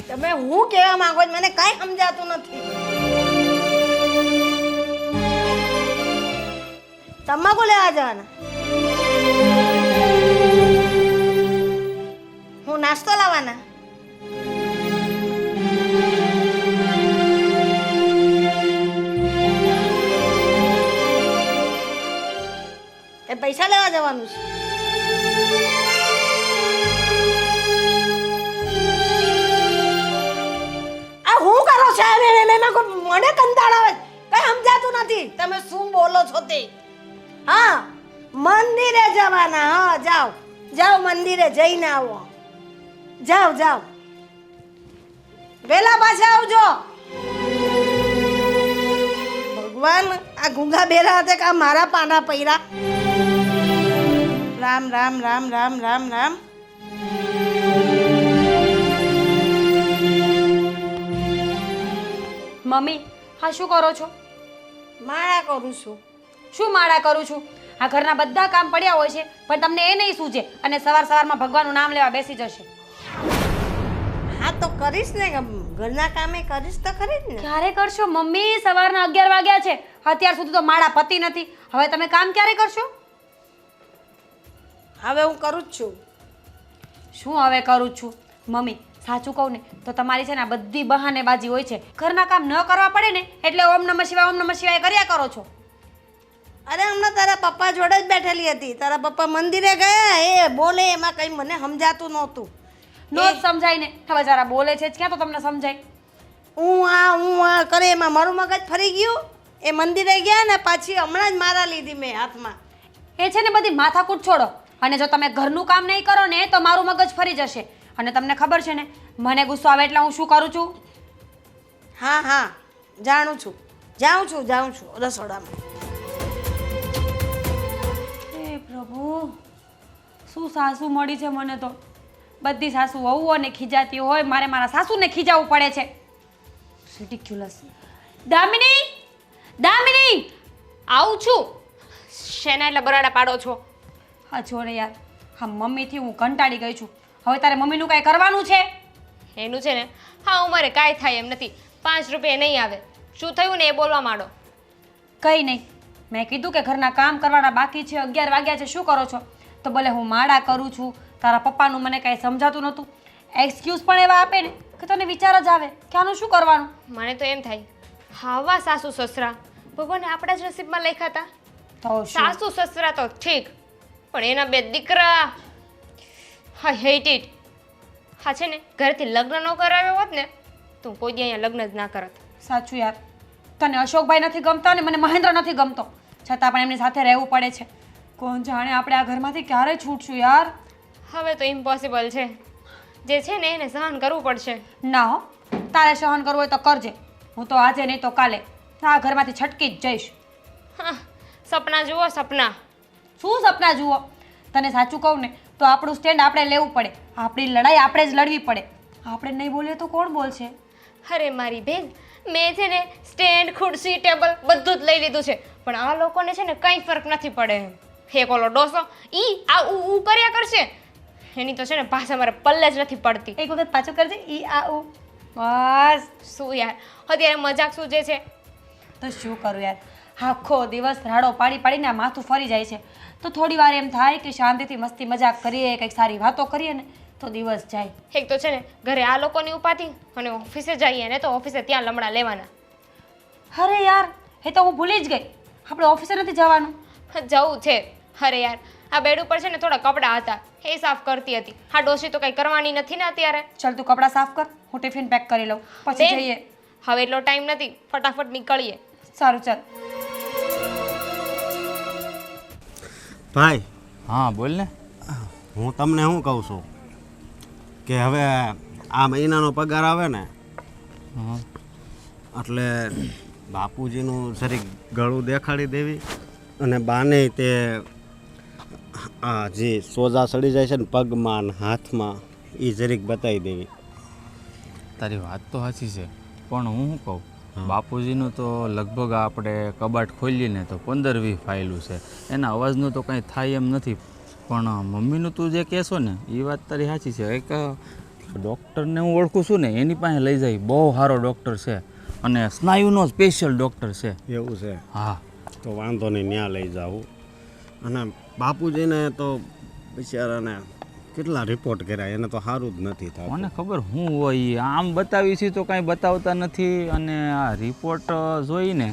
તમે હું કહેવા માંગો છો મને કાંઈ સમજાતું નથી. તમાકુ લેવા જવાના? હું નાસ્તો લાવવાના? એ પૈસા લેવા જવાનું છે? આ હું કરો છો? મને કંટાળો આવે, કઈ સમજાતું નથી તમે શું બોલો છો તે. હા, મંદિરે જવાના. હા, જાઓ જાઓ, મંદિરે જઈને આવો. જાઓ જાઓ, વેલા પાછા આવજો. ભગવાન, આ ગુંગા બેરા હતા કે મારા પાના પૈરા. રામ રામ રામ રામ રામ રામ. મમ્મી, હા શું કરો છો? માળા કરું છું. શું માળા કરું છું? આ ઘરના બધા કામ પડ્યા હોય છે પણ તમને એ નહીં સૂજે અને સવાર સવારમાં ભગવાનનું નામ લેવા બેસી જશે. હા તો કરીશ ને, ઘરના કામે કરીશ તો ખરી જ ને. ક્યારે કરશો મમ્મી? સવારના 11 વાગ્યા છે, અત્યાર સુધી તો માળા પતી નથી. હવે તમે કામ ક્યારે કરશો? હવે હું કરું જ છું. શું હવે કરું જ છું? મમ્મી સાચું કહું ને તો તમારી છે ને આ બધી બહાનેબાજી હોય છે. ઘરના કામ ન કરવા પડે ને એટલે ઓમ નમઃ શિવાય કર્યા કરો છો. અરે હમણાં તારા પપ્પા જોડે જ બેઠેલી હતી. તારા પપ્પા મંદિરે ગયા, એ બોલે એમાં કંઈ મને સમજાતું નહોતું. નો જ સમજાય ને, હવે જરા બોલે છે જ ક્યાં તો તમને સમજાય. હું આ કરે એમાં મારું મગજ ફરી ગયું. એ મંદિરે ગયા ને પાછી હમણાં જ મારા લીધી મેં હાથમાં. એ છે ને બધી માથાકૂટ છોડો, અને જો તમે ઘરનું કામ નહીં કરો ને તો મારું મગજ ફરી જશે. અને તમને ખબર છે ને મને ગુસ્સો આવે એટલે હું શું કરું છું? હા હા, જાણું છું. જાઉં છું રસોડામાં. હે પ્રભુ, શું સાસુ મળી છે મને તો. બધી સાસુ વહુઓને ખીજાતી હોય, મારે મારા સાસુને ખીજાવવું પડે છે. રિડિક્યુલસ. દામિની, દામિની, આવું છું. શેના એટલે બરાડા પાડો છો? હા જો ને યાર, હા મમ્મીથી હું કંટાળી ગઈ છું. હવે તારે મમ્મીનું કાંઈ કરવાનું છે? એનું છે ને, હા અમારે કાંઈ થાય એમ નથી. 5 રૂપિયા નહીં આવે. શું થયું ને એ બોલવા માંડો. કંઈ નહીં, મેં કીધું કે ઘરના કામ કરવાના બાકી છે, 11 વાગ્યા છે, શું કરો છો? તો ભલે હું માળા કરું છું. તારા પપ્પાનું મને કાંઈ સમજાતું નહોતું. એક્સક્યુઝ પણ એવા આપે ને કે તને વિચાર જ આવે કે આનું શું કરવાનું. મને તો એમ થાય, હાવા સાસુ સસરા ભગવાને આપણા જ નસીબમાં લખ્યા હતા. તો શું? સાસુ સસરા તો ઠીક, પણ એના 2 દીકરા, હા હેટ ઇટ. હા છે ને, ઘરેથી લગ્ન ન કરાવ્યો હોત ને તો હું કોઈ દી અહીંયા લગ્ન જ ના કરત. સાચું યાર, તને અશોકભાઈ નથી ગમતા ને મને મહેન્દ્ર નથી ગમતો, છતાં પણ એમની સાથે રહેવું પડે છે. કોણ જાણે આપણે આ ઘરમાંથી ક્યારે છૂટશું યાર. હવે તો ઇમ્પોસિબલ છે. જે છે ને એને સહન કરવું પડશે. ના હો, તારે સહન કરવું હોય તો કરજે. હું તો આજે નહીં તો કાલે આ ઘરમાંથી છટકી જ જઈશ. હા, સપના જુઓ સપના. શું સપના જુઓ? તને સાચું કહું ને તો આપણું સ્ટેન્ડ આપણે લેવું પડે. આપણી લડાઈ આપણે જ લડવી પડે. આપણે નહીં બોલીએ તો કોણ બોલશે? અરે મારી બેન, મેં છે ને સ્ટેન્ડ, ખુરશી, ટેબલ બધું જ લઈ લીધું છે, પણ આ લોકોને છે ને કંઈ ફરક નથી પડે એમ. એક ઓલો ડોસો ઈ આ ઉ કર્યા કરશે, એની તો છે ને ભાષા મારે પલ્લે જ નથી પડતી. એક વખત પાછું કરજે, ઈ આ ઉ. બસ. શું યાર, અત્યારે મજાક સૂજે છે. તો શું કરું યાર, આખો દિવસ રાડો પાડી પાડીને આ માથું ફરી જાય છે. તો થોડી વાર એમ થાય કે શાંતિથી મસ્તી મજાક કરીએ, કંઈક સારી વાતો કરીએ ને તો દિવસ જાય. એક તો છે ને ઘરે આ લોકોની ઉપાધિ, અને ઓફિસે જઈએ ને તો ઓફિસે ત્યાં લમડા લેવાના. અરે યાર, એ તો હું ભૂલી જ ગઈ, આપણે ઓફિસે નથી જવાનું. જવું છે. અરે યાર, આ બેડ ઉપર છે ને થોડા કપડાં હતા, એ સાફ કરતી હતી. હા ડોશી તો કંઈ કરવાની નથી ને અત્યારે. ચાલ તું કપડાં સાફ કર, હું ટિફિન પેક કરી લઉં, પછી બેન, જઈએ. હવે એટલો ટાઈમ નથી, ફટાફટ નીકળીએ. સારું ચાલ. ભાઈ, હા બોલ ને. હું તમને શું કહું છું કે હવે આ મહિનાનો પગાર આવે ને હા. એટલે બાપુજીનું જરીક ગળું દેખાડી દેવી, અને બાને તે આ જે સોજા સડી જાય છે ને પગમાં ને હાથમાં, એ જરીક બતાવી દેવી. તારી વાત તો સાચી છે, પણ હું શું કહું, બાપુજીનું તો લગભગ આપણે કબાટ ખોલીએ ને તો 15-20 ફાઇલું છે. એના અવાજનું તો કંઈ થાય એમ નથી, પણ મમ્મીનું તું જે કહેશો ને એ વાત તારી સાચી છે. એક ડૉક્ટરને હું ઓળખું છું ને એની પાસે લઈ જાય, બહુ સારો ડૉક્ટર છે અને સ્નાયુનો સ્પેશિયલ ડૉક્ટર છે. એવું છે હા, તો વાંધો નહીં, ત્યાં લઈ જાઉં. અને બાપુજીને તો બિચારાને કેટલા રિપોર્ટ કર્યા, એને તો સારું જ નથી થતું. મને ખબર હું હોય ઈ. આમ બતાવી છે તો કાંઈ બતાવતા નથી, અને આ રિપોર્ટ જોઈને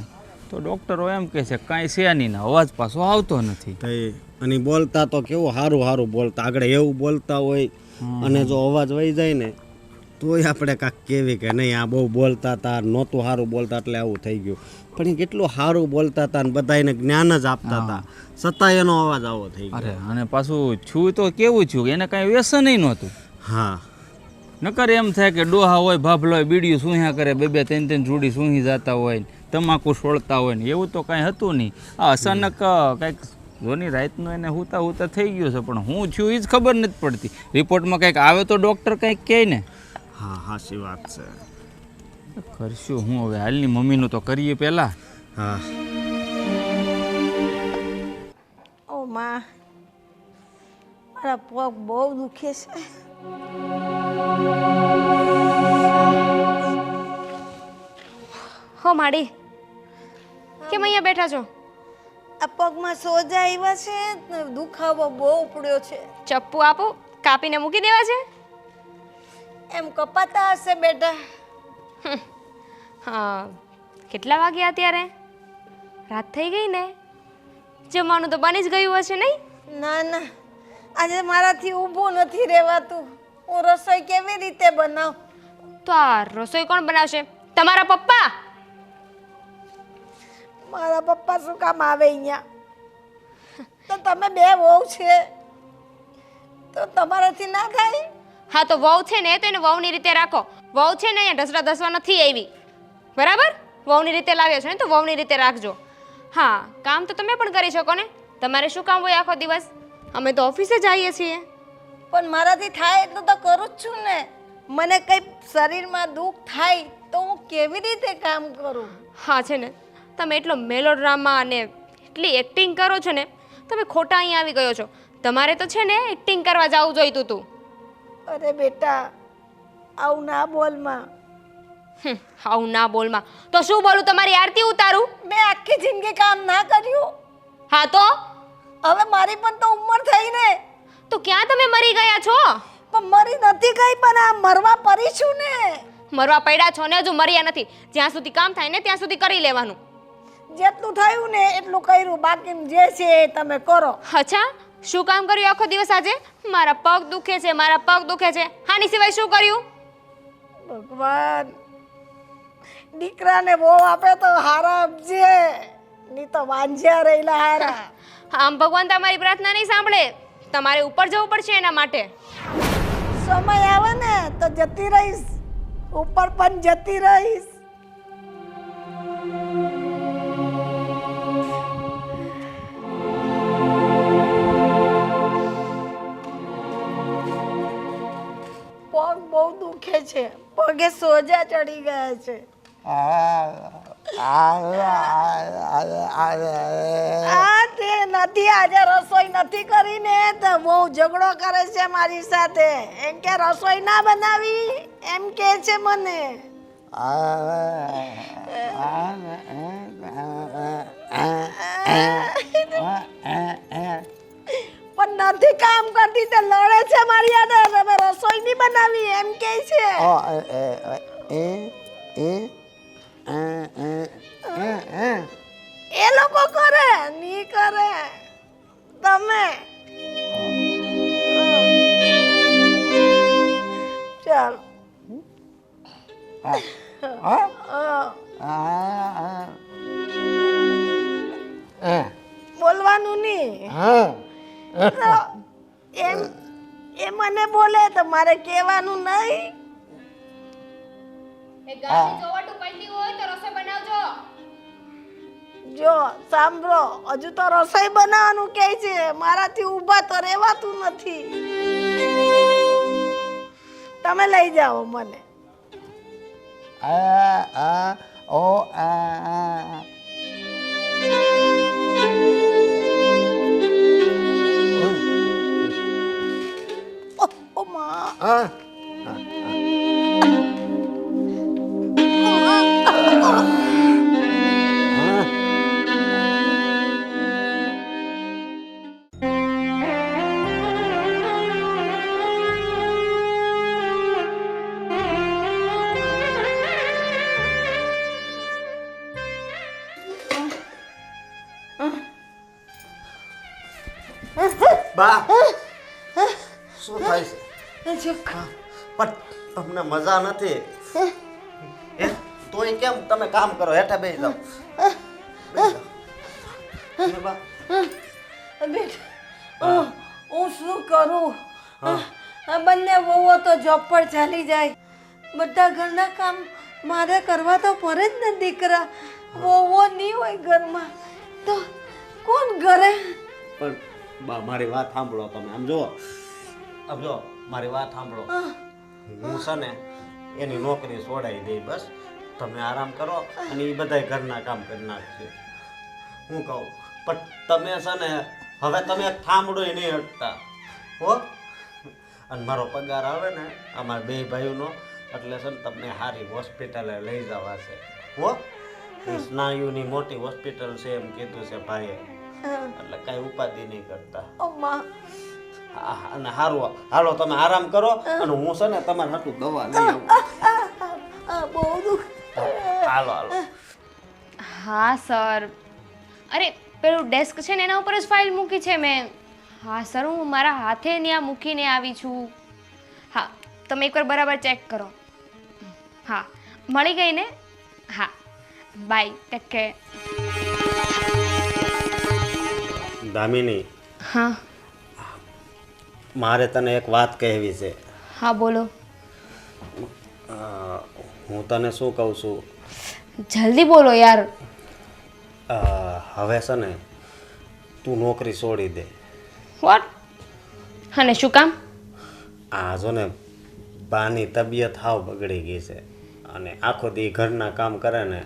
તો ડૉક્ટરો એમ કહે છે કાંઈ છે નહીં ને અવાજ પાછો આવતો નથી. તઈ અને બોલતા તો કેવું સારું સારું બોલતા, આગળ એવું બોલતા હોય, અને જો અવાજ વહી જાય ને તોય આપણે કાંક કેવી કે નહીં આ બહુ બોલતા હતા, નહોતું સારું બોલતા એટલે આવું થઈ ગયું. પણ એ કેટલું સારું બોલતા હતા અને બધાને જ્ઞાન જ આપતા હતા, છતાં એનો અવાજ આવો થઈ ગયો. અરે અને પાછું છું તો કેવું છું, એને કાંઈ વ્યસનય નહોતું. હા, નકર એમ થાય કે ડોહા હોય, ભાભલો હોય, બીડીયું સૂંહ્યા કરે, બે ત્રણ જોડી સૂંહી જતા હોય, તમાકુ છોડતા હોય ને, એવું તો કાંઈ હતું નહીં. આ અચાનક કાંઈક જોની રાતનું એને હુતા હુતા થઈ ગયું છે, પણ હું છું એ જ ખબર નથી પડતી. રિપોર્ટમાં કંઈક આવે તો ડૉક્ટર કંઈક કહે ને. હા, સાચી વાત છે. કરશું હું હવે, હાલની મમ્મીનું તો કરીએ પહેલાં. હા, ઓ માં, મારા પગ બહુ દુખે છે. હો માડી, કેમ અહીંયા બેઠા છો? આ પગમાં સોજા આવ્યા છે ને દુખાવો બહુ પડ્યો છે. ચપ્પુ આપો, કાપીને મૂકી દેવા છે. એમ કપાતા હશે બેટા. હા, કેટલા વાગ્યા અત્યારે? રાત થઈ ગઈ ને, જમવાનું તો બની જ ગયું હશે નહીં? ના ના, આજે મારાથી ઊભું નથી રહેવાતું. હું રસોઈ કેવી રીતે બનાવ? તો આ રસોઈ કોણ બનાવશે? તમારા પપ્પા? મારા પપ્પા શું કામ આવે અહીંયા? તો તમે બે વહુ છે તો તમારાથી ના થાય? હા તો વહુ છે ને તો એને વહુની રીતે રાખો. વહુ છે ને અહીંયા ઢસડા ધસવા નથી આવી, બરાબર? વહુની રીતે લાવ્યા છો ને તો વહુની રીતે રાખજો. હા, કામ તો તમે પણ કરી શકો ને, તમારે શું કામ હોય આખો દિવસ? અમે તો ઓફિસે જઈએ છીએ. પણ મારાથી થાય એટલું તો કરું જ છું ને. મને કંઈ શરીરમાં દુઃખ થાય તો હું કેવી રીતે કામ કરું? હા છે ને, તમે એટલો મેલોડ્રામા અને એટલી એક્ટિંગ કરો છો ને, તમે ખોટા અહીંયા આવી ગયો છો. તમારે તો છે ને એક્ટિંગ કરવા જવું જોઈતું હતું. અરે બેટા, આવું ના બોલમાં. આવું ના બોલમાં તો શું બોલું? તમારી આરતી ઉતારું? મેં આખી જિંદગી કામ ના કર્યું. હા તો હવે મારી પણ તો ઉંમર થઈ ને. તો ક્યાં તમે મરી ગયા છો? પણ મરી નથી ગઈ, પણ આ મરવા પડી છું ને. મરવા પડ્યા છો ને, હજુ મર્યા નથી. જ્યાં સુધી કામ થાય ને ત્યાં સુધી કરી લેવાનું. જેટલું થયું ને એટલું કર્યું, બાકી જે છે એ તમે કરો. અચ્છા, શું કામ કર્યું આખો દિવસ આજે? મારા પગ દુખે છે, મારા પગ દુખે છે. હાની સિવાય શું કર્યું? ભગવાન, દીકરાને બહુ આપે તો હારા આપજે, નહીં તો વાંજ્યા રહેલા હારા. આમ ભગવાન તમારી પ્રાર્થના નહીં સાંભળે. તમારે ઉપર જવું પડશે એના માટે. સમય આવે ને તો જતી રહીશ, ઉપર પણ જતી રહીશ. પગ બહુ દુખે છે, પગે સોજા ચડી ગયા છે. આ તે નથી, આજે રસોઈ નથી કરીને તો બહુ ઝઘડો કરે છે મારી સાથે. એમ કે રસોઈ ના બનાવી એમ કે છે મને. પણ નથી કામ કરતી તે લડે છે મારી હાથે. તમે રસોઈ નહીં બનાવી એમ કે છે. એ લોકો કરે, નહીં કરે તમે. ચાલ બોલવાનું નહીં. એમ એ મને બોલે તો મારે કહેવાનું નહીં. જો સાંભળો, હજુ તો રસોઈ બનાવવાનું કહે છે, મારાથી ઊભા તો રહેવાતું નથી. તમે લઈ જાઓ મને. ઓ માં, બા શું થાય છે? જો પણ તમને મજા નથી એ તોય કેમ તમે કામ કરો, હેઠા બેસી જાઓ. બેસી જાઓ. ને બા બેટ હું શું કરું? આ બંને વહુઓ તો જોબ પર ચાલી જાય, બધા ઘરના કામ મારે કરવા તો પડે જ ને દીકરા. વહુઓ નહીં હોય ઘરમાં તો કોણ કરે? પણ બા મારી વાત સાંભળો તમે. આમ જો મારી વાત સાંભળો. હું છે ને એની નોકરી છોડાવી દઈ, બસ તમે આરામ કરો અને એ બધાય ઘરના કામ કરી નાખશે. હું કહું પણ તમે છે ને હવે તમે એક થાંભળો નહીં હટતા હો. અને મારો પગાર આવે ને અમારા બે ભાઈઓનો એટલે છે ને તમને સારી હોસ્પિટલે લઈ જવા છે હો. એ સ્નાયુની મોટી હોસ્પિટલ છે એમ કીધું છે ભાઈએ, એટલે કાંઈ ઉપાધિ નહીં કરતા. અમ્મા અને સારું હાલો તમે આરામ કરો અને હું છે ને તમારે હાટું દવા લઈ આવું. બહુ દુઃખ. હાલો હાલો. હા સર, અરે પેલું ડેસ્ક છે ને એના ઉપર જ ફાઇલ મૂકી છે મેં. હા સર, હું મારા હાથે ત્યાં મૂકીને આવી છું. હા, તમે એકવાર બરાબર ચેક કરો. હા, મળી ગઈ ને? હા, બાય, ટેક કેર. દામિની, હા મારે તને એક વાત કહેવી છે. હા બોલો. હું તને શું કહું છું, જલ્દી બોલો યાર. હવે છે ને તું નોકરી છોડી દે. વોટ? અને શું કામ? આ જો ને બાની તબિયત હાવ બગડી ગઈ છે અને આખો દી ઘરના કામ કરે ને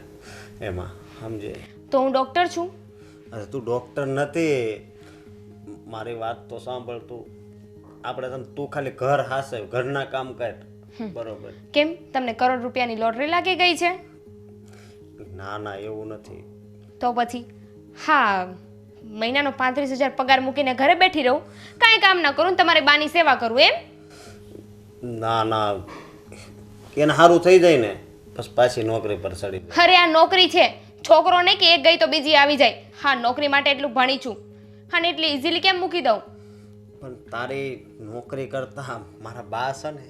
એમાં સમજે. તો હું ડૉક્ટર છું. અરે તું ડૉક્ટર નથી, મારી વાત તો સાંભળ તું. આપણે તને તું ખાલી ઘર હાસે ઘરના કામ કર બરોબર. કેમ, તમને કરોડ રૂપિયાની લોટરી લાગી ગઈ છે? ના ના એવું નથી. તો પછી હા, મહિનાનો 35,000 પગાર મૂકીને ઘરે બેઠી રહું, કાંઈ કામ ના કરું, તમારી બાની સેવા કરું એમ? ના ના, એને સારું થઈ જાય ને બસ પાછી નોકરી પર ચડી જાય. અરે આ નોકરી છે, છોકરો નહીં કે એક ગઈ તો બીજી આવી જાય. હા, નોકરી માટે એટલું ભણી છું અને એટલી ઇઝીલી કેમ મૂકી દઉં? પણ તારી નોકરી કરતા મારા બા છે ને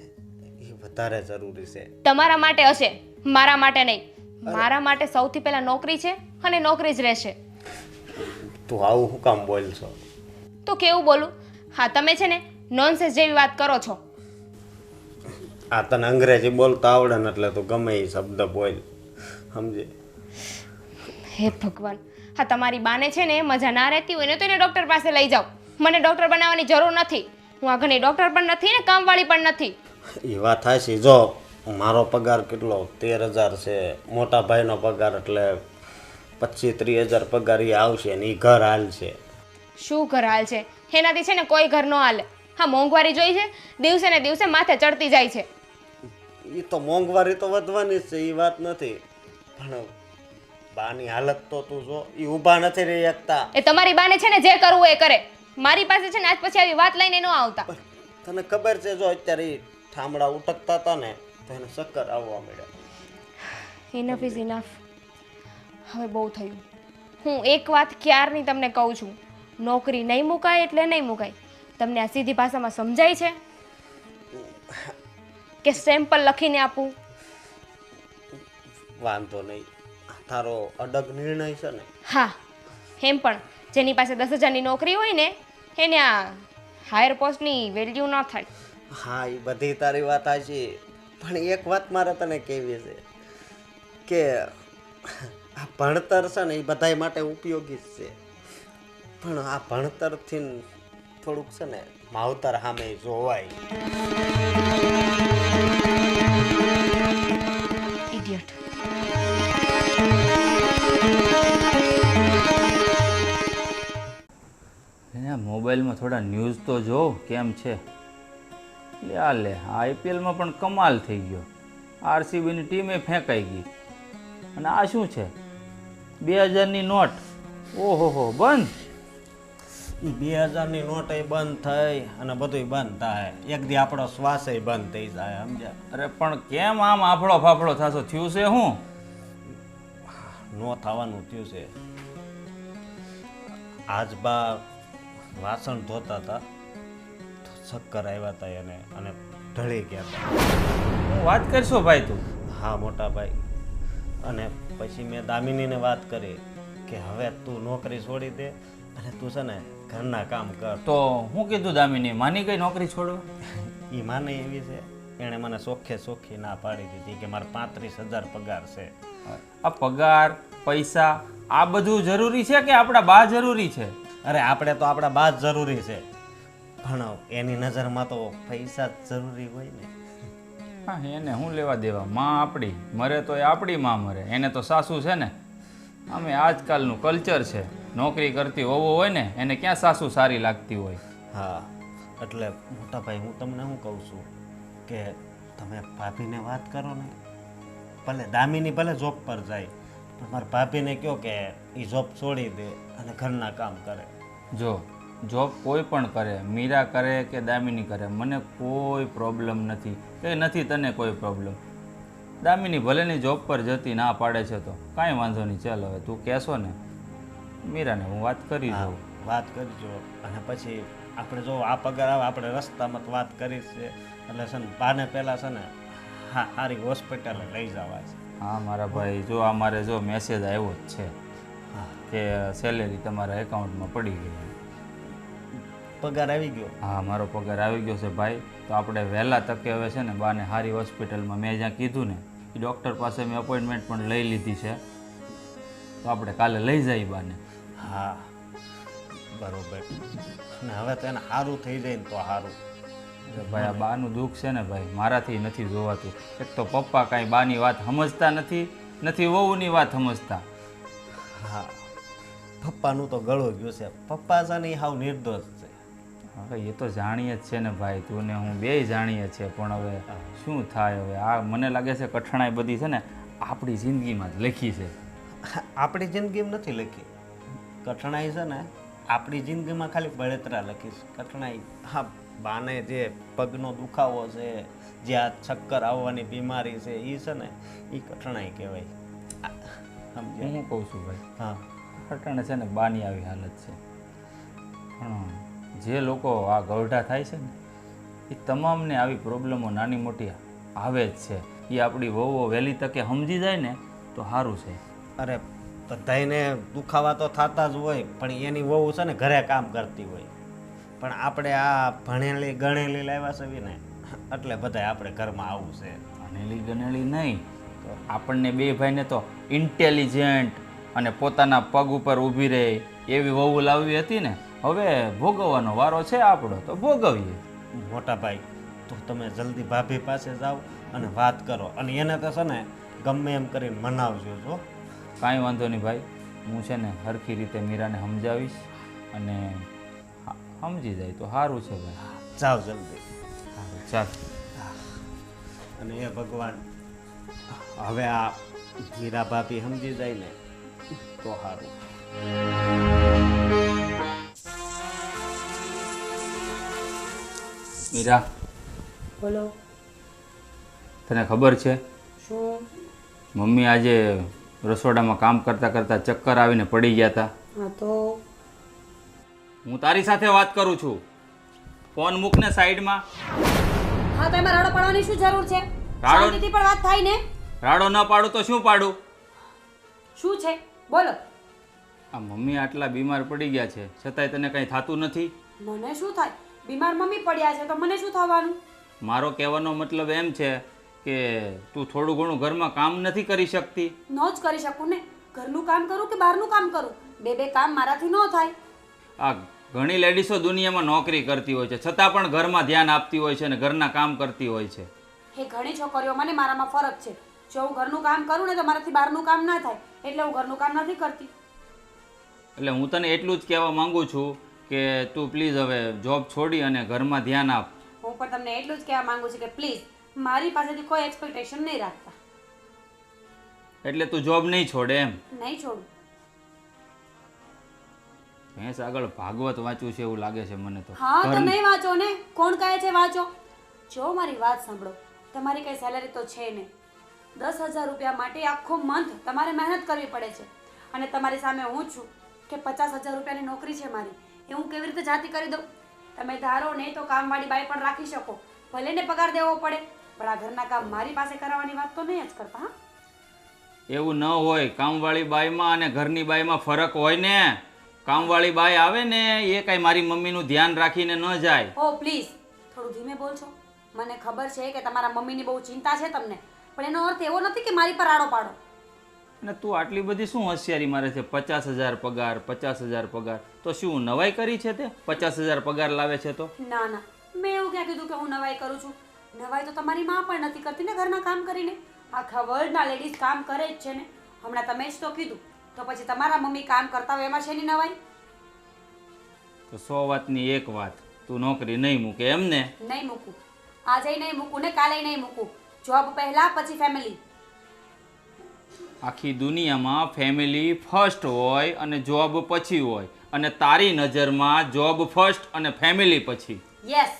એ વધારે જરૂરી છે. તમારા માટે હશે, મારા માટે નહીં. મારા માટે સૌથી પહેલા નોકરી છે અને નોકરી જ રહેશે. તું આવું શું કામ બોલ છો? તો કેવું બોલું? હા, તમે છે ને નોનસેન્સ જેવી વાત કરો છો. આ તને અંગ્રેજી બોલતા આવડે ને એટલે તું ગમે એ શબ્દ બોલ સમજે. હે ભગવાન, હા તમારી બાને છે ને મજા ના રહેતી હોય ને તો એને ડૉક્ટર પાસે લઈ જાઓ. મને ડૉક્ટર બનાવવાની જરૂર નથી. હું આ ઘણી ડૉક્ટર પણ નથી ને કામવાળી પણ નથી. એ વાત થાય છે. જો મારો પગાર કેટલો 13,000 છે, મોટા ભાઈનો પગાર એટલે 25-30,000 પગાર એ આવશે ને એ ઘર હાલ છે. શું ઘર હાલ છે? એનાથી છે ને કોઈ ઘર ન હાલે. હા, મોંઘવારી જોઈ છે, દિવસે ને દિવસે માથે ચડતી જાય છે. એ તો મોંઘવારી તો વધવાની જ છે, એ વાત નથી, પણ બાની હાલત તો તું જો, એ ઊભા નથી રહી શકતા. એ તમારી બાને છે ને જે કરવું એ કરે. મારી પાસે છે ને આજ પછી આવી વાત લઈને ન આવતા. તને ખબર છે જો અત્યારે એ ઠામડા ઉટકતા હતા ને તો એને ચક્કર આવવા મળ્યા. Enough is enough. હવે બહુ થયું. હું એક વાત ક્યારની તમને કહું છું, નોકરી નહીં મુકાય એટલે નહીં મુકાય. તમને આ સીધી ભાષામાં સમજાય છે કે સેમ્પલ લખીને આપું? વાંધો નહીં, તારો અડગ નિર્ણય છે ને. હા, એમ પણ જેની પાસે 10,000ની નોકરી હોય ને એને આ હાયર પોસ્ટની વેલ્યુ ન થાય. હા, એ બધી તારી વાત સાચી, પણ એક વાત મારે તને કહેવી છે કે આ ભણતર છે ને એ બધાય માટે ઉપયોગી જ છે, પણ આ ભણતરથી થોડુંક છે ને માવતર સામે જોવાય. ઇડિયટ. એને મોબાઈલમાં થોડા ન્યૂઝ તો જો કેમ છે. લે આ લે, આઈપીએલમાં પણ કમાલ થઈ ગયો. આરસીબીની ટીમે ફેંકાઈ ગઈ. અને આ શું છે? 2000ની નોટ. ઓહો હો, બંધ. 2000ની નોટ એ બંધ થઈ અને બધું બંધ થાય, એક દી આપણો શ્વાસ બંધ થઈ જાય સમજ્યા. અરે પણ કેમ આમ આફળો ફાફળો થાશો? થયું છે શું? નો થવાનું થયું છે. આજ બા વાસણ ધોતા હતા ચક્કર આવ્યા હતા એને અને ઢળી ગયા હતા. હું વાત કરશો ભાઈ તું? હા મોટા ભાઈ. અને પછી મેં દામિનીને વાત કરી કે હવે તું નોકરી છોડી દે અને તું છે ને ઘરના કામ કર. તો હું કીધું દામિની માની ગઈ નોકરી છોડવા? એ માને એવી છે, એણે મને ચોખ્ખી ના પાડી દીધી કે મારે 35,000 પગાર છે. આ પગાર પૈસા આ બધું જરૂરી છે કે આપણા બા જરૂરી છે? અરે આપણે તો આપણા બા જ જરૂરી છે, પણ એની નજરમાં તો પૈસા જ જરૂરી હોય ને. હા, એને શું લેવા દેવા? માં આપણી મરે તો એ આપણી માં મરે, એને તો સાસુ છે ને. અમે આજકાલનું કલ્ચર છે, નોકરી કરતી વહુ હોય ને એને ક્યાં સાસુ સારી લાગતી હોય. હા, એટલે મોટા ભાઈ હું તમને શું કહું છું કે તમે ભાભીને વાત કરો ને. ભલે દામિની ભલે જોબ પર જાય, પણ મારા ભાભીને કહો કે એ જોબ છોડી દે અને ઘરના કામ કરે. જો જોબ કોઈ પણ કરે, મીરા કરે કે દામિની કરે, મને કોઈ પ્રોબ્લેમ નથી. કે નથી તને કોઈ પ્રોબ્લેમ? દામિની ભલેની જોબ પર જતી ના પાડે છે તો કાંઈ વાંધો નહીં. ચાલ હવે તું કહેશો ને મીરાને હું વાત કરી હા, દઉં. વાત કરજો. અને પછી આપણે જો આ પગાર આવે આપણે રસ્તામાં તો વાત કરી છે એટલે છે ને બાને પહેલાં છે ને હા સારી હોસ્પિટલે લઈ જવા છે. હા મારા ભાઈ, જો અમારે જો મેસેજ આવ્યો જ છે કે સેલેરી તમારા એકાઉન્ટમાં પડી ગઈ. પગાર આવી ગયો? હા, મારો પગાર આવી ગયો છે ભાઈ. તો આપણે વહેલા તકે હવે છે ને બાને સારી હોસ્પિટલમાં, મેં જ્યાં કીધું ને એ ડૉક્ટર પાસે મેં અપોઇન્ટમેન્ટ પણ લઈ લીધી છે, તો આપણે કાલે લઈ જઈએ બાને. હા બરોબર. અને હવે તો એને સારું થઈ જાય ને તો સારું. ભાઈ આ બાનું દુઃખ છે ને ભાઈ, મારાથી નથી જોવાતું. એક તો પપ્પા કાંઈ બાની વાત સમજતા નથી વહુની વાત સમજતા. હા, પપ્પાનું તો ગળું ગયું છે. પપ્પા છે ને એ હાવ નિર્દોષ છે. હવે એ તો જાણીએ જ છે ને ભાઈ, તું ને હું બેય જાણીએ છીએ. પણ હવે શું થાય હવે? આ મને લાગે છે કઠણાઈ બધી છે ને આપણી જિંદગીમાં જ લખી છે. આપણી જિંદગીમાં નથી લખી કઠણાઈ, છે ને આપણી જિંદગીમાં ખાલી બળતરા લખીશ. કઠણાઈ હા બાને જે પગનો દુખાવો છે, જે આ ચક્કર આવવાની બીમારી છે, એ છે ને એ કઠણાઈ કહેવાય. સમજ્યા? હું કહું છું ભાઈ, હા અટાણે છે ને બાની આવી હાલત છે. પણ જે લોકો આ ગૌઢા થાય છે ને એ તમામને આવી પ્રોબ્લેમો નાની મોટી આવે જ છે. એ આપણી વહુઓ વહેલી તકે સમજી જાય ને તો સારું છે. અરે બધાયને દુખાવા તો થતા જ હોય, પણ એની વહુ છે ને ઘરે કામ કરતી હોય. પણ આપણે આ ભણેલી ગણેલી લાવ્યા છે ને એટલે બધાય આપણે ઘરમાં આવું છે. ભણેલી ગણેલી નહીં તો આપણને બે ભાઈને તો ઇન્ટેલિજન્ટ અને પોતાના પગ ઉપર ઊભી રહે એવી વહુ લાવવી હતી ને. હવે ભોગવવાનો વારો છે આપણો, તો ભોગવીએ. મોટા ભાઈ તો તમે જલ્દી ભાભી પાસે જાઓ અને વાત કરો, અને એને તો છે ને ગમે એમ કરીને મનાવજો. જો કાંઈ વાંધો નહીં ભાઈ, હું છે ને સરખી રીતે મીરાને સમજાવીશ અને સમજી જાય તો સારું છે ભાઈ. જાઓ જલ્દી. સારું, ચાલ. અને એ ભગવાન હવે આ મીરા ભાભી સમજી જાય ને તો સારું. મીરા, બોલો તને ખબર છે શું? મમ્મી આજે રસોડામાં કામ કરતાં કરતાં ચક્કર આવીને પડી ગયા હતા. હા તો હું તારી સાથે વાત કરું છું. ફોન મૂકને સાઈડમાં. હા તો એમાં રાડો પાડવાની શું જરૂર છે? શાંતિથી પણ વાત થાય ને. રાડો ન પાડું તો શું પાડું? શું છે બોલો. આ મમ્મી આટલા બીમાર પડી ગયા છે છતાંય તને કંઈ થતું નથી? મને શું થાય? બીમાર મમ્મી પડ્યા છે તો મને શું થવાનું? મારો કહેવાનો મતલબ એમ છે કે તું થોડું ઘણું ઘરમાં કામ નથી કરી શકતી? ન જ કરી શકું ને. ઘરનું કામ કરું કે બહારનું કામ કરું, બે કામ મારાથી ન થાય. આ ઘણી લેડીઝો દુનિયામાં નોકરી કરતી હોય છે છતાં પણ ઘરમાં ધ્યાન આપતી હોય છે અને ઘરના કામ કરતી હોય છે. એ ઘણી છોકરીઓમાં ને મારામાં ફરક છે. જો હું ઘરનું કામ કરું ને તો મારાથી બહારનું કામ ના થાય, એટલે હું ઘરનું કામ નથી કરતી. એટલે હું તને એટલું જ કહેવા માંગુ છું કે તું પ્લીઝ હવે જોબ છોડી અને ઘરમાં ધ્યાન આપ. હું પણ તમને એટલું જ કહેવા માંગુ છું કે પ્લીઝ મારી પાસેથી કોઈ એક્સપેક્ટેશન નહીં રાખતા. એટલે તું જોબ નહીં છોડે એમ? નહીં છોડું. ભેંસ આગળ ભાગવત વાંચવું છે એવું લાગે છે મને તો. હા તો નહીં વાંચો ને. કોણ કહે છે વાંચો? જો મારી વાત સાંભળો, તમારી કઈ સેલેરી તો છે નહીં. 10,000 રૂપિયા માટે આખો મંથ તમારે મહેનત કરવી પડે છે, અને તમારી સામે હું છું કે 50,000 રૂપિયાની નોકરી છે મારી, એ હું કેવી રીતે જાતી કરી દઉં? તમે ધારો નહીં તો કામવાળી બાઈ પણ રાખી શકો, ભલે ને પગાર દેવો પડે, પણ આ ઘરના કામ મારી પાસે કરાવવાની વાત તો નહીં જ કરતા. હા, એવું ન હોય. કામવાળી બાઈમાં અને ઘરની બાઈમાં ફરક હોય ને. કામવાળી બાઈ આવે ને એ કાંઈ મારી મમ્મીનું ધ્યાન રાખીને ન જાય. ઓ પ્લીઝ થોડું ધીમે બોલશો. મને ખબર છે કે તમારા મમ્મીની બહુ ચિંતા છે તમને, પણ એનો અર્થ એવો નથી કે મારી પર આડો પાડો. અને તું આટલી બધી શું હોશિયારી મારે છે? 50,000 પગાર, 50,000 પગાર, તો શું નવાઈ કરી છે તે? 50,000 પગાર લાવે છે તો? ના ના, મેં એવું ક્યાં કીધું કે હું નવાઈ કરું છું? નવાઈ તો તમારી માં પણ નથી કરતી ને ઘરના કામ કરીને. આખા વર્લ્ડના લેડીઝ કામ કરે જ છે ને. હમણાં તમે જ તો કીધું, તો પછી તમારા મમ્મી કામ કરતા હોય એમાં શેની નવાઈ? તો 100 વાતની એક વાત, તું નોકરી નહીં મૂકે એમ ને? નહીં મૂકું, આજે નહીં મૂકું ને કાલે નહીં મૂકું. જોબ પહેલા પછી ફેમિલી. આખી દુનિયામાં ફેમિલી ફર્સ્ટ હોય અને જોબ પછી હોય, અને તારી નજરમાં જોબ ફર્સ્ટ અને ફેમિલી પછી. યસ,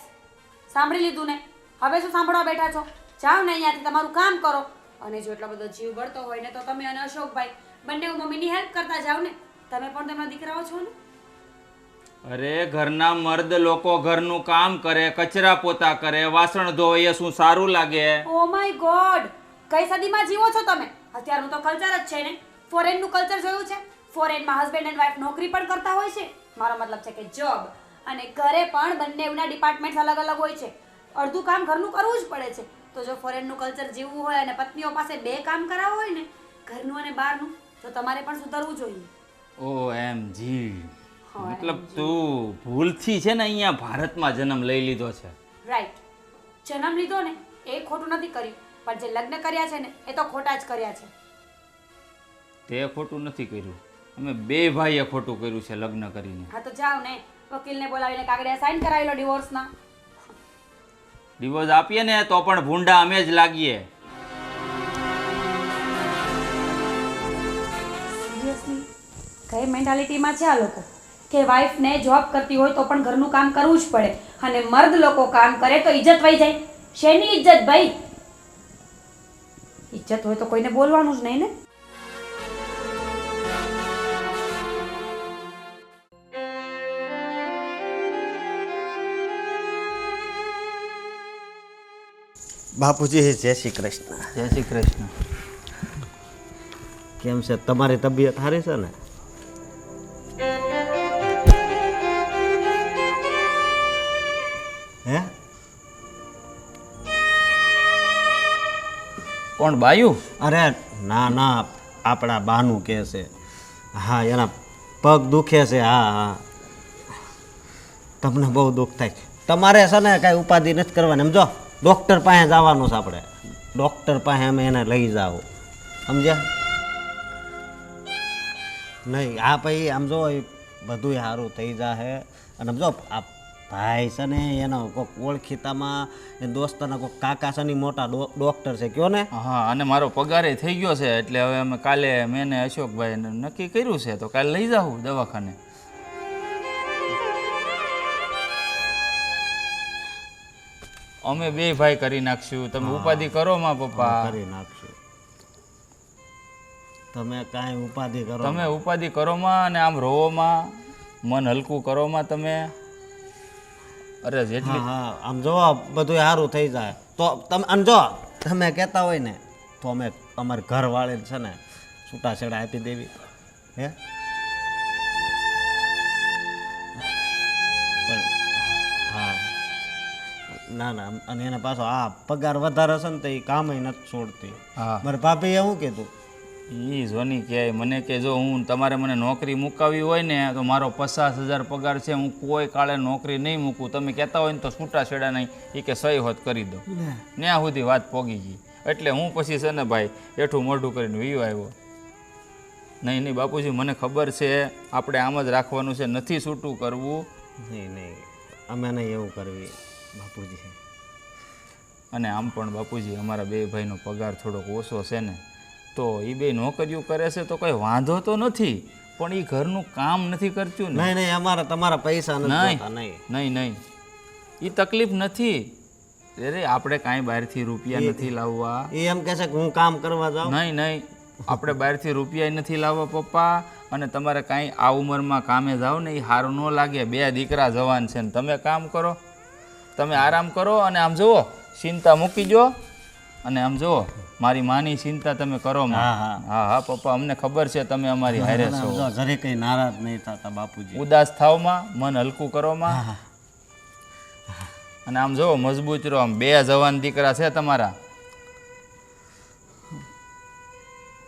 સાંભળી લીધું ને? હવે શું સાંભળવા બેઠા છો? જાઓ ને અહીંયાથી તમારું કામ કરો. અને જો એટલો બધો જીવ બળતો હોય ને તો તમે અને અશોકભાઈ બંને મમ્મીની હેલ્પ કરતા જાઓ ને. તમે પણ તેમના દીકરાઓ છો ને. અરે ઘરના મર્દ લોકો ઘરનું કામ કરે, કચરા પોતા કરે, વાસણ ધોવે, એ શું સારું લાગે? ઓ માય ગોડ, કઈ સદીમાં જીવો છો તમે? અત્યારનું તો કલ્ચર જ છે ને. ફોરેનનું કલ્ચર જોયું છે? ફોરેનમાં હસબન્ડ એન્ડ વાઈફ નોકરી પણ કરતા હોય છે. મારો મતલબ છે કે જોબ. અને ઘરે પણ બંનેના ડિપાર્ટમેન્ટ અલગ અલગ હોય છે. અડધું કામ ઘરનું કરવું જ પડે છે. તો જો ફોરેનનું કલ્ચર જીવવું હોય અને પત્નીઓ પાસે 2 કામ કરાવવું હોય ને, ઘરનું અને બહારનું, તો તમારે પણ સુધરવું જોઈએ. OMG, મતલબ તું ભૂલથી છે ને અહીંયા ભારતમાં જન્મ લઈ લીધો છે. રાઈટ, જન્મ લીધો ને એ ખોટું નથી કર્યું, પણ જે લગ્ન કર્યા છે ને એ તો ખોટા જ કર્યા છે. તે ખોટું નથી કર્યું, અમે 2 ભાઈએ ખોટું કર્યું છે લગ્ન કરીને. હા તો જાઓ ને, વકીલને બોલાવીને કાગળિયા સાઈન કરાવી લો ડિવોર્સના. ડિવોર્સ આપીએ ને તો પણ ભૂંડા અમે જ લાગીએ. સિરિયસલી કઈ મેન્ટાલિટીમાં છે આ લોકો કે વાઈફને જોબ કરતી હોય તો પણ ઘરનું કામ કરવું જ પડે, અને મર્દ લોકો કામ કરે તો ઇજ્જત વહી જાય. શેની ઇજ્જત ભાઈ? ઇજ્જત હોય તો કોઈને બોલવાનું જ નહીં ને. બાપુજી જય શ્રી કૃષ્ણ. જય શ્રી કૃષ્ણ. કેમ છે તમારી તબિયત સારી છે ને? હે? કોણ બાયું? અરે ના ના, આપણા બાનું કે છે. હા, એના પગ દુખે છે. હા હા, તમને બહુ દુઃખ થાય. તમારે છે ને કાંઈ ઉપાધિ નથી કરવાની. સમજો, ડૉક્ટર પાસે જવાનું છે આપણે. ડૉક્ટર પાસે અમે એને લઈ જાઓ, સમજ્યા? નહીં, આ પછી આમ જો બધું સારું થઈ જશે. અને સમજો આ ભાઈ છે ને એનો કોઈક ઓળખીતામાં એ દોસ્તના કોઈક કાકા છે ને મોટા ડૉક્ટર છે, કયો ને? હા, અને મારો પગારે થઈ ગયો છે એટલે હવે અમે કાલે મેં ને અશોકભાઈ નક્કી કર્યું છે તો કાલે લઈ જાઉં દવાખાને. અમે 2 ભાઈ કરી નાખશું. તમે ઉપાધિ કરો માં પપ્પા. કરી નાખશું. તમે કાંઈ ઉપાધિ કરો. તમે ઉપાધિ કરો માં અને આમ રોવો માં, મન હલકું કરો માં તમે. અરે જેટલી હા, આમ જો બધું સારું થઈ જાય તો તમે. અને જો તમે કહેતા હોય ને તો અમે અમારી ઘરવાળી છે ને છૂટાછેડા આપી દેવી. હે? હા, ના ના, અને એને પાછો આ પગાર વધારે છે ને તો એ કામ નથી છોડતી. હા, મારા ભાભીએ શું કીધું? ઈ જોની કહે મને કે જો હું તમારે મને નોકરી મુકાવી હોય ને તો મારો 50,000 પગાર છે, હું કોઈ કાળે નોકરી નહીં મૂકું. તમે કહેતા હોય ને તો છૂટાછેડા નહીં, એ કે સહી હોત કરી દો. ત્યાં સુધી વાત પોગી ગઈ. એટલે હું પછી છે ને ભાઈ એઠું મોઢું કરીને વીયો આવ્યો. નહીં નહીં બાપુજી, મને ખબર છે આપણે આમ જ રાખવાનું છે, નથી છૂટું કરવું. નહીં નહીં, અમે નહીં એવું કરવી બાપુજી. અને આમ પણ બાપુજી અમારા 2 ભાઈનો પગાર થોડોક ઓછો છે ને, તો એ 2 નોકરીઓ કરે છે તો કંઈ વાંધો તો નથી, પણ એ ઘરનું કામ નથી કરતું ને. નહીં નહીં, અમારા તમારા પૈસા નથી જોતા. નહીં નહીં નહીં, એ તકલીફ નથી. અરે આપણે કાંઈ બહારથી રૂપિયા નથી લાવવા. એ એમ કહે છે કે હું કામ કરવા જાઉં. નહીં નહીં, આપણે બહારથી રૂપિયા નથી લાવવા પપ્પા, અને તમારે કાંઈ આ ઉંમરમાં કામે જાઓ ને એ સારું ન લાગે. 2 દીકરા જવાન છે ને તમે કામ કરો, તમે આરામ કરો. અને આમ જુઓ, ચિંતા મૂકી જો, અને આમ જુઓ મારી માની ચિંતા તમે કરો માં. હા, હા હા પપ્પા, અમને ખબર છે તમે અમારી હારે છો. જો જરી કઈ નારાજ નહીં થતા બાપુજી. ઉદાસ થાવ માં, મન હલકું કરો માં. અને આમ જુઓ મજબૂત રહો. આમ 2 જવાન દીકરા છે તમારા.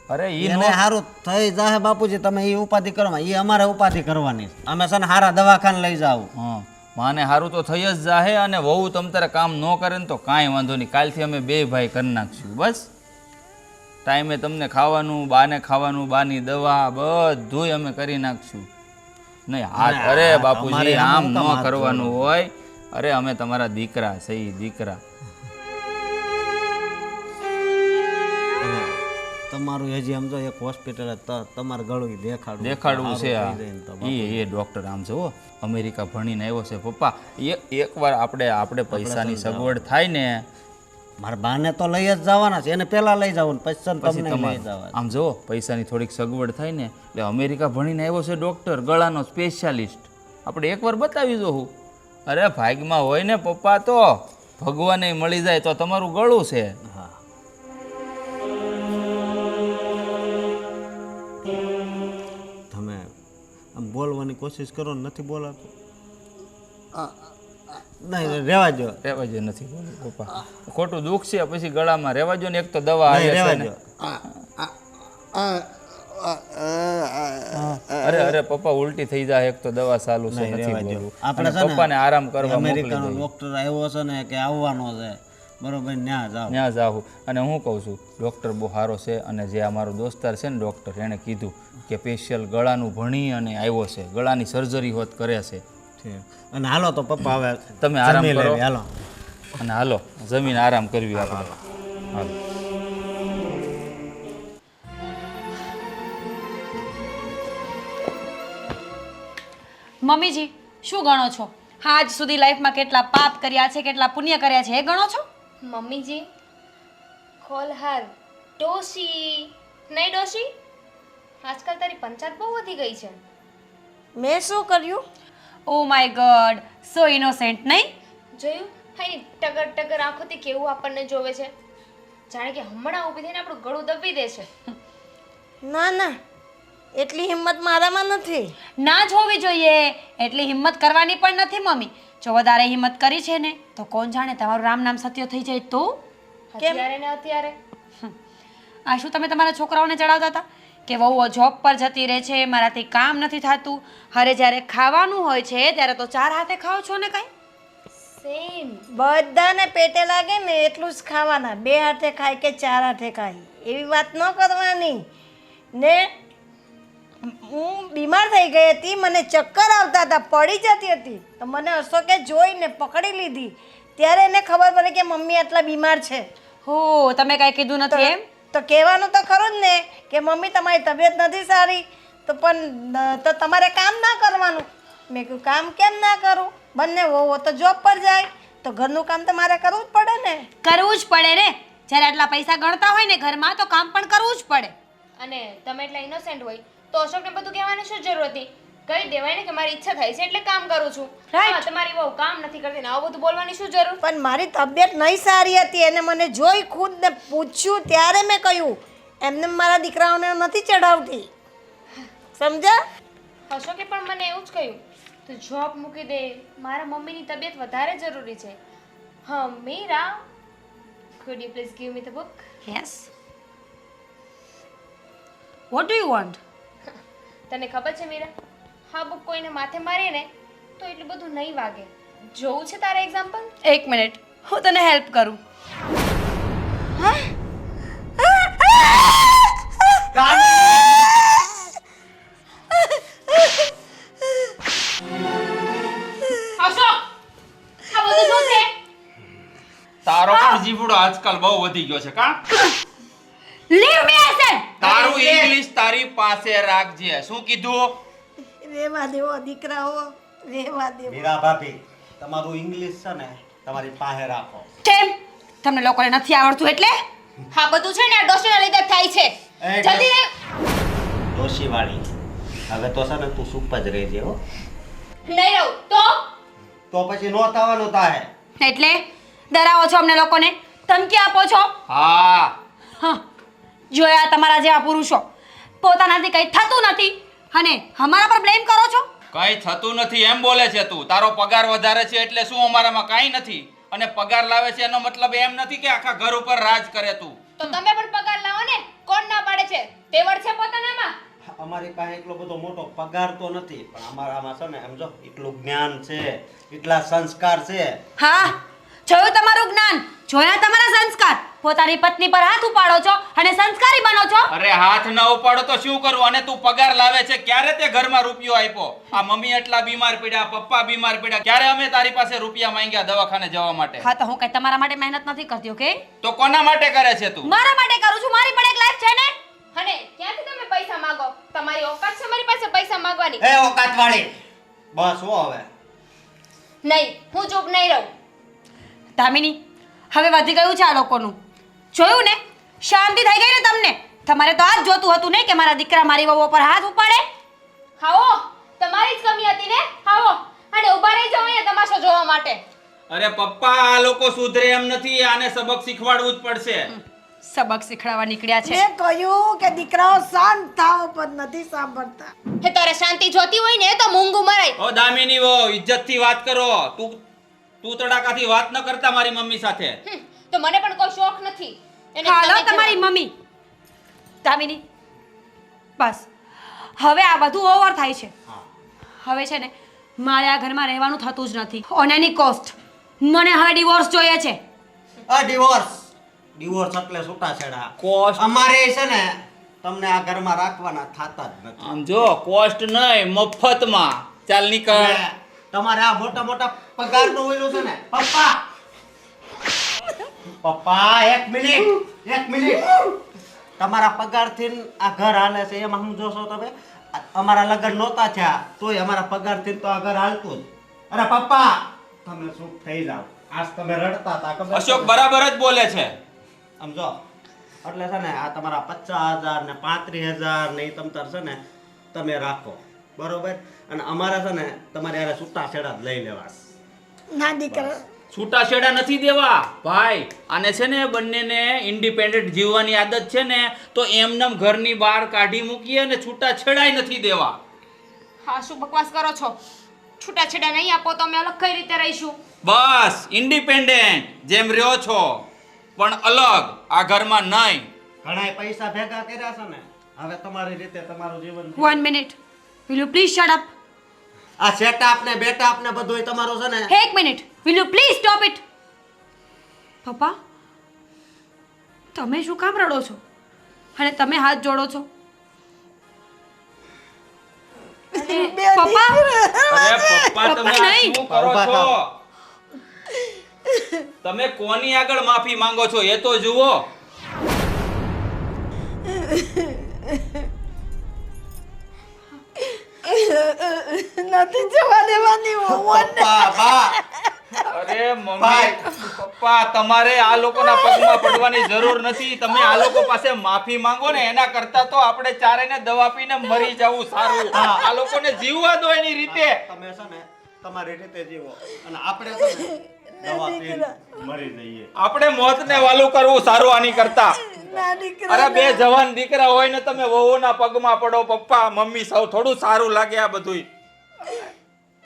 અરે ઈ એને સારું થઈ જાય બાપુજી, તમે એ ઉપાધિ કરો માં. એ અમારે ઉપાધિ કરવાની છે. અમે છે ને સારા દવાખાને લઈ જાવ. હા, માને સારું તો થઈ જ જાહે. અને વહુ તમ તારે કામ ન કરે ને તો કાંઈ વાંધો નહીં. કાલથી અમે 2 ભાઈ કરી નાખશું. બસ ટાઈમે તમને ખાવાનું, બાને ખાવાનું, બાની દવા બધુંય અમે કરી નાખશું. નહીં હાથ, અરે બાપુજી આમ ન કરવાનું હોય. અરે અમે તમારા દીકરા છે, દીકરા. તમારું હજી આમ જો એક હોસ્પિટલ તમારું ગળું દેખાડવું છે. એ ડૉક્ટર આમ જુઓ અમેરિકા ભણીને આવ્યો છે પપ્પા. એકવાર આપણે પૈસાની સગવડ થાય ને. મારા બાને તો લઈ જ જવાના છે, એને પહેલા લઈ જવાનું, પછી તમને લઈ જવા. આમ જુઓ પૈસાની થોડીક સગવડ થાય ને એટલે અમેરિકા ભણીને આવ્યો છે ડૉક્ટર, ગળાનો સ્પેશિયાલિસ્ટ. આપણે એકવાર બતાવી જોવું. અરે ભાગમાં હોય ને પપ્પા, તો ભગવાને મળી જાય તો તમારું ગળું છે. હા, તમે આમ બોલવાની કોશિશ કરો ને નથી બોલાતું. નહીં રેવા જો, રહેવા જો, નથી બોલું પપ્પા. ખોટું દુઃખ છે પછી ગળામાં. રહેવા જો ને, એક તો દવા આવે છે ને. અરે પપ્પા ઉલટી થઈ જાય, એક તો દવા ચાલુ છે, નથી બોલવું. આપણે અને પપ્પાને આરામ કરવા અમેરિકાનો ડોક્ટર આવ્યો છે ને કે આવવાનો છે, બરોબર, ત્યાં જાઉં. અને હું કહું છું ડૉક્ટર બહુ સારો છે. અને જે અમારો દોસ્તાર છે ને ડૉક્ટર, એણે કીધું કે સ્પેશિયલ ગળાનું ભણી અને આવ્યો છે, ગળાની સર્જરી હોત કરે છે. અને હાલો તો પપ્પા હવે તમે આરામ જમી કરો. લેવી, હાલો. અને હાલો જમીન આરામ કરવી આપણે. હાલો. મમ્મીજી શું ગણો છો? આજ સુધી લાઈફમાં કેટલા પાપ કર્યા છે, કેટલા પુણ્ય કર્યા છે, એ ગણો છો? મમ્મીજી કોલ હર ડોશી. નહીં ડોશી, આજકાલ તારી પંચાયત બહુ વધી ગઈ છે. મેં શું કર્યું? Oh my God, so innocent. નહીં જોયું? હા, ટગર ટગર આંખોથી કેવું આપણને જોવે છે, જાણે કે હમણાં ઊભી થઈને આપણું ગળું દબી દે છે. ના ના, એટલી હિંમત મારામાં નથી. ના જ હોવી જોઈએ. એટલી હિંમત કરવાની પણ નથી મમ્મી. જો વધારે હિંમત કરી છે ને તો કોણ જાણે તમારું રામ નામ સત્ય થઈ જાય તો. અત્યારે ને અત્યારે આ શું તમે તમારા છોકરાઓને ચડાવતા હતા કે વહુઓ જોબ પર જતી રહે છે, મારાથી કામ નથી થતું? અરે જ્યારે ખાવાનું હોય છે ત્યારે તો 4 હાથે ખાઓ છો ને. કાંઈ સેમ. બધાને પેટે લાગે ને એટલું જ ખાવાના. 2 હાથે ખાય કે 4 હાથે ખાય, એવી વાત ન કરવાની. ને હું બીમાર થઈ ગઈ હતી, મને ચક્કર આવતા હતા, પડી જતી હતી, તો મને અશોકે જોઈને પકડી લીધી. ત્યારે એને ખબર પડી કે મમ્મી આટલા બીમાર છે. હો, તમે કાંઈ કીધું નથી એમ? તો કહેવાનું તો ખરું જ ને કે મમ્મી તમારી તબિયત નથી સારી, તો પણ તો તમારે કામ ના કરવાનું. મેં કહ્યું કામ કેમ ના કરું? બંને વહુઓ તો જોબ પર જાય, તો ઘરનું કામ તો મારે કરવું જ પડે ને. કરવું જ પડે ને. જ્યારે આટલા પૈસા ગણતા હોય ને ઘરમાં તો કામ પણ કરવું જ પડે. અને તમે એટલા ઇનોસેન્ટ હોય તો અશોકને બધું કહેવાની શું જરૂર હતી? કહી દેવાય ને કે મારી ઈચ્છા થાય છે એટલે કામ કરું છું. હા, તમારી બહુ કામ નથી કરતી ને આવું બધું બોલવાની શું જરૂર? પણ મારી તબિયત નહીં સારી હતી, એને મને જોઈ ખુદને પૂછ્યું ત્યારે મેં કહ્યું. એમને મારા દીકરાઓને નથી ચડાવતી, સમજ્યા? અશોકે પણ મને એવું જ કહ્યું, તું જોબ મૂકી દે, મારા મમ્મીની તબિયત વધારે જરૂરી છે. હા Meera, could you please give me the book? Yes. What do you want? તને ખબર છે મીરા, હા બુક કોઈને માથે મારે ને તો એટલું બધું નહીં વાગે. જોવું છે તારે એક્ઝામ્પલ? 1 મિનિટ, હું તને હેલ્પ કરું. અશોક, આ બધું શું છે? તારો પણ જીવડો આજકાલ બહુ વધી ગયો છે કા? Leave me I said. તારું ઇંગ્લિશ તારી પાસે રાખજે. શું કીધું? રેવા દેવો દીકરાઓ, રેવા દેવો. મીરા ભાભી, તમારું ઇંગ્લિશ છે ને તમારી પાસે રાખો. કેમ? તમને લોકોને નથી આવડતું એટલે? હા બધું છે ને આ ડોશીના લીધે જ થાય છે. એ જલ્દી રહે. ડોશીવાળી, હવે તો છે ને તું ચૂપ જ રહેજે હો. નહીં રહું તો તો પછી નો થવાનું થાય. એટલે ડરાવો છો અમને લોકોને, ધમકી આપો છો. હા હા, જોયા તમારા જેવા પુરુષો, પોતાનાથી કંઈ થતું નથી અને અમારા પર બ્લેમ કરો છો. કઈ થતું નથી એમ બોલે છે તું. તારો પગાર વધારે છે એટલે શું અમારામાં કાંઈ નથી, અને પગાર લાવે છે એનો મતલબ એમ નથી કે આખા ઘર ઉપર રાજ કરે તું. તો તમે પણ પગાર લાવો ને. કોણ ના પાડે છે? તેવડ છે પોતાનામાં. અમારી પાસે એટલો બધો મોટો પગાર તો નથી, પણ અમારામાં છે ને સમજો એટલું જ્ઞાન છે, એટલા સંસ્કાર છે. હા, જોયું તમારું જ્ઞાન, જોયા તમારા સંસ્કાર. પોતાની પત્ની પર હાથ ઉપાડો છો અને સંસ્કારી બનો છો. અરે હાથ ન ઉપાડો તો શું કરવું? અને તું પગાર લાવે છે, ક્યારે તે ઘરમાં રૂપિયો આપ્યો? આ મમ્મી એટલા બીમાર પડ્યા, પપ્પા બીમાર પડ્યા, ક્યારે અમે તારી પાસે રૂપિયા માંગ્યા દવાખાને જવા માટે? હા, તો હું કઈ તમારા માટે મહેનત નથી કરતી, ઓકે? તો કોના માટે કરે છે તું? મારા માટે કરું છું, મારી પણ એક લાઈફ છે ને. અને ક્યાંથી તમે પૈસા માંગો? તમારી ઓકાત છે મારી પાસે પૈસા માંગવાની? એ ઓકાત વાળી, બસ હો હવે. નહીં, હું ચૂપ નહીં રહું. દામિની, હવે વધી ગયું છે આ લોકોનું. જોયું ને, શાંતિ થઈ ગઈ ને તમને? તમારે તો આ જ જોતું હતું ને કે મારા દીકરા મારી વહુ પર હાથ ઉપાડે. હાવો, તમારી જ કમી હતી ને. હાવો અને ઊભા રહી જાઓ અહીંયા તમાશો જોવા માટે. અરે પપ્પા, આ લોકો સુધરે એમ નથી, આને સબક શીખવાડવું જ પડશે. સબક શીખડાવવા નીકળ્યા છે. મેં કહ્યું કે દીકરાઓ શાંત થાવ, પણ નથી સાંભળતા. હે, તારે શાંતિ જોતી હોય ને તો મૂંગું મરાય. ઓ દામિની વો, ઇજ્જતથી વાત કરો. તું તડાકાથી વાત ન કરતા મારી મમ્મી સાથે. તો મને પણ કોઈ શોખ નથી. એને હાલો તમે તમારી જવા. મમ્મી. દામિની, બસ હવે આ બધું ઓવર થાય છે. હવે છે ને મારે આ ઘરમાં રહેવાનું થતું જ નથી. ઓન એની કોસ્ટ મને હવે ડિવોર્સ જોઈએ છે. આ ડિવોર્સ એટલે છૂટાછેડા. કોસ્ટ અમારે છે ને તમને આ ઘરમાં રાખવાના થાતા જ નથી. આમ જો, કોસ્ટ નહીં, મફતમાં. ચાલ નીકળ. હવે તમારે આ મોટા મોટા પગાર નું ઓલું છે ને પપ્પા. પપ્પા એક મિનિટ. તમારા પગારથી આ ઘર હાલે છે એમાં હું જોશો તમે? અમારા લગ્ન નહોતા થયા તોય અમારા પગારથી તો આ ઘર હાલતું જ. અરે પપ્પા, તમે શું થઈ જાવ? આજ તમે રડતા હતા ખબર છે? અશોક બરાબર જ બોલે છે. સમજો એટલે છે ને આ તમારા 50,000 ને 35,000 ને ઈ તમતાર છે ને તમે રાખો, બરોબર? અને અમારે છે ને તમારે યારે છૂટાછેડા જ લઈ લેવા. ના દીકરા, છૂટાછેડા નથી દેવા ભાઈ. આને છે ને બંનેને ઇન્ડિપેન્ડન્ટ જીવવાની આદત છે ને, તો એમનેમ ઘરની બહાર કાઢી મૂકીએ અને છૂટાછેડાય નથી દેવા. હા, શું બકવાસ કરો છો? છૂટાછેડા નહીં આપો તો અમે અલગ કઈ રીતે રહીશું? બસ ઇન્ડિપેન્ડન્ટ જેમ રહ્યો છો, પણ અલગ. આ ઘરમાં નહીં. ઘણાય પૈસા ભેગા કર્યા છે ને, હવે તમારી રીતે તમારું જીવન. 1 minute, will you please shut up? આ સેટઅપ ને બેટઅપ ને બધુંય તમારું છે ને. એક minute, will you please stop it? પપ્પા, તમે શું કામ રડો છો અને તમે હાથ જોડો છો? પપ્પા, અરે પપ્પા, તમે પપ્પા આ નહીં. શું કરો ઉભા છો? થાઓ. તમે કોની આગળ માફી માંગો છો એ તો જુઓ. નથી જવા દેવાની વહુઓને. પપ્પા, બા. અરે મમ્મી, ભાઈ. પપ્પા, તમારે આ લોકોના પગમાં પડવાની જરૂર નથી. તમે આ લોકો પાસે માફી માંગો ને એના કરતા તો આપણે ચારેયને દવા પીને મરી જવું સારું. આ લોકોને જીવવા દો એની રીતે. તમે છે ને તમારી રીતે જીવો અને આપણે છે ને દવા પીને મરી જઈએ. આપણે મોતને વાલું કરવું સારું આની કરતા. ના દીકરા, અરે બે જવાન દીકરા હોય ને તમે વહુના પગમાં પડો. પપ્પા મમ્મી સૌ થોડું સારું લાગે આ બધુંય.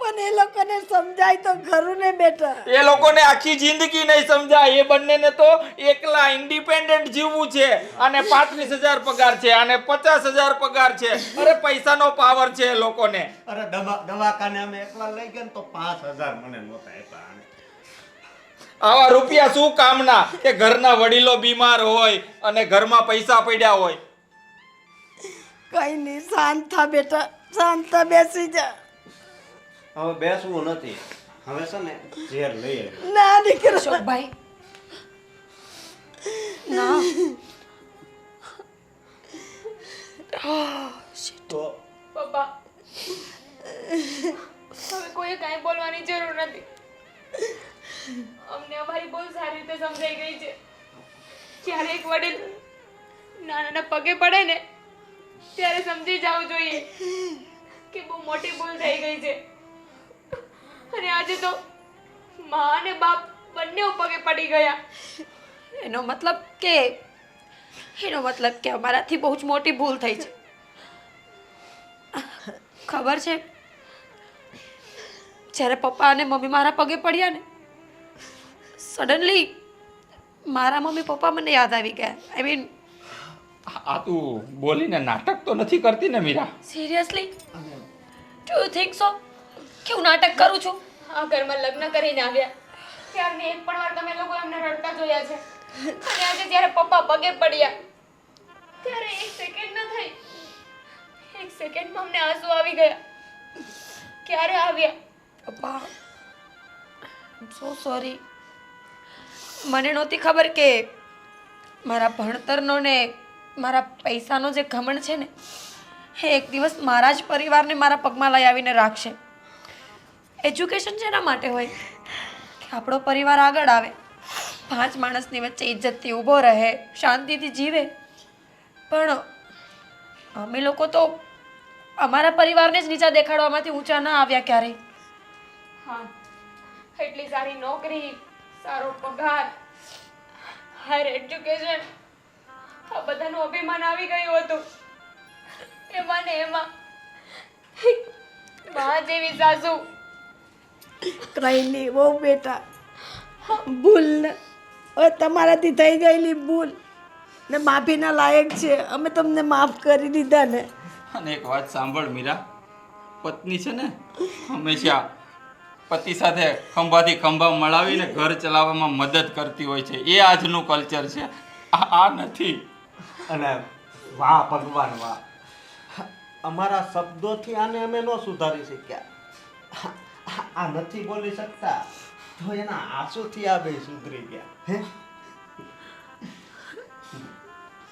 પણ એ લોકોને સમજાય તો ખરું ને બેટા. એ લોકોને આખી જિંદગી નહીં સમજાય. એ બંનેને તો એકલા ઇન્ડિપેન્ડન્ટ જીવવું છે. આને 35,000 પગાર છે, આને 50,000 પગાર છે. અરે પૈસાનો પાવર છે એ લોકોને. અરે દવાખાને અમે એકવાર લઈ ગયા ને તો 5,000 મને નહોતા આપ્યા. આવા રૂપિયા શું કામના કે ઘરના વડીલો બીમાર હોય અને ઘરમાં પૈસા પડ્યા હોય. કઈ નહીં, શાંત થા બેટા, શાંત થા, બેસી જા. હવે બેસવું નથી, હવે છે ને ઝેર લઈ આવી. ના દીકરા, અશોકભાઈ, ના. તો પપ્પા, હવે કોઈ કાંઈ બોલવાની જરૂર નથી. અમને અમારી બહુ સારી રીતે સમજાઈ ગઈ છે. જ્યારે એક વડીલ નાના પગે પડે ને ત્યારે સમજી જવું જોઈએ કે બહુ મોટી ભૂલ થઈ ગઈ છે. અને આજે તો મા અને બાપ બંને પગે પડી ગયા. એનો મતલબ કે અમારાથી બહુ જ મોટી ભૂલ થઈ છે. ખબર છે, જ્યારે પપ્પા અને મમ્મી મારા પગે પડ્યા ને, સડનલી મારા મમ્મી પપ્પા મને યાદ આવી ગયા. આઈ મીન, આ તું બોલીને નાટક તો નથી કરતી ને Meera? Seriously do you think so કે હું નાટક કરું છું? આ ઘરમાં લગ્ન કરીને આવ્યા ત્યારની એક પણ વાર તમે લોકો એમને રડતા જોયા છે. અને આજે જ્યારે પપ્પા પગે પડ્યા ત્યારે એક સેકન્ડ ન થઈ, એક સેકન્ડમાં અમને આંસુ આવી ગયા. ક્યારે આવ્યા? પપ્પા, આઈ સો સોરી. મને નહોતી ખબર કે મારા ભણતરનો ને મારા પૈસાનો જે ઘમંડ છે ને, એ એક દિવસ મારા જ પરિવારને મારા પગમાં લઈ આવીને રાખશે. એજ્યુકેશન જેના માટે હોય કે આપણો પરિવાર આગળ આવે, 5 માણસની વચ્ચે ઇજ્જતથી ઊભો રહે, શાંતિથી જીવે. પણ અમે લોકો તો અમારા પરિવારને જ નીચા દેખાડવામાંથી ઊંચા ના આવ્યા ક્યારેય. હા, એટલી સારી નોકરી, સારો પગાર, હાયર એજ્યુકેશન, આ બધાનું અભિમાન આવી ગયું હતું. એમાં ને એમાં મા જેવી સાસુ. કઈ નહીં બહુ બેટા, ભૂલ ને હવે તમારાથી થઈ ગયેલી ભૂલ ને માફીના લાયક છે. અમે તમને માફ કરી દીધા ને. અને એક વાત સાંભળ મીરા, પત્ની છે ને હંમેશા પતિ સાથે ખંભાથી ખંભા મળાવીને ઘર ચલાવવામાં મદદ કરતી હોય છે. એ આજનું કલ્ચર છે, આ નથી. અને વાહ ભગવાન વાહ, અમારા શબ્દોથી આને અમે ન સુધારી શક્યા. આ નથી બોલી શકતા તો એના આંસુથી આ બે સુધરી ગયા. હે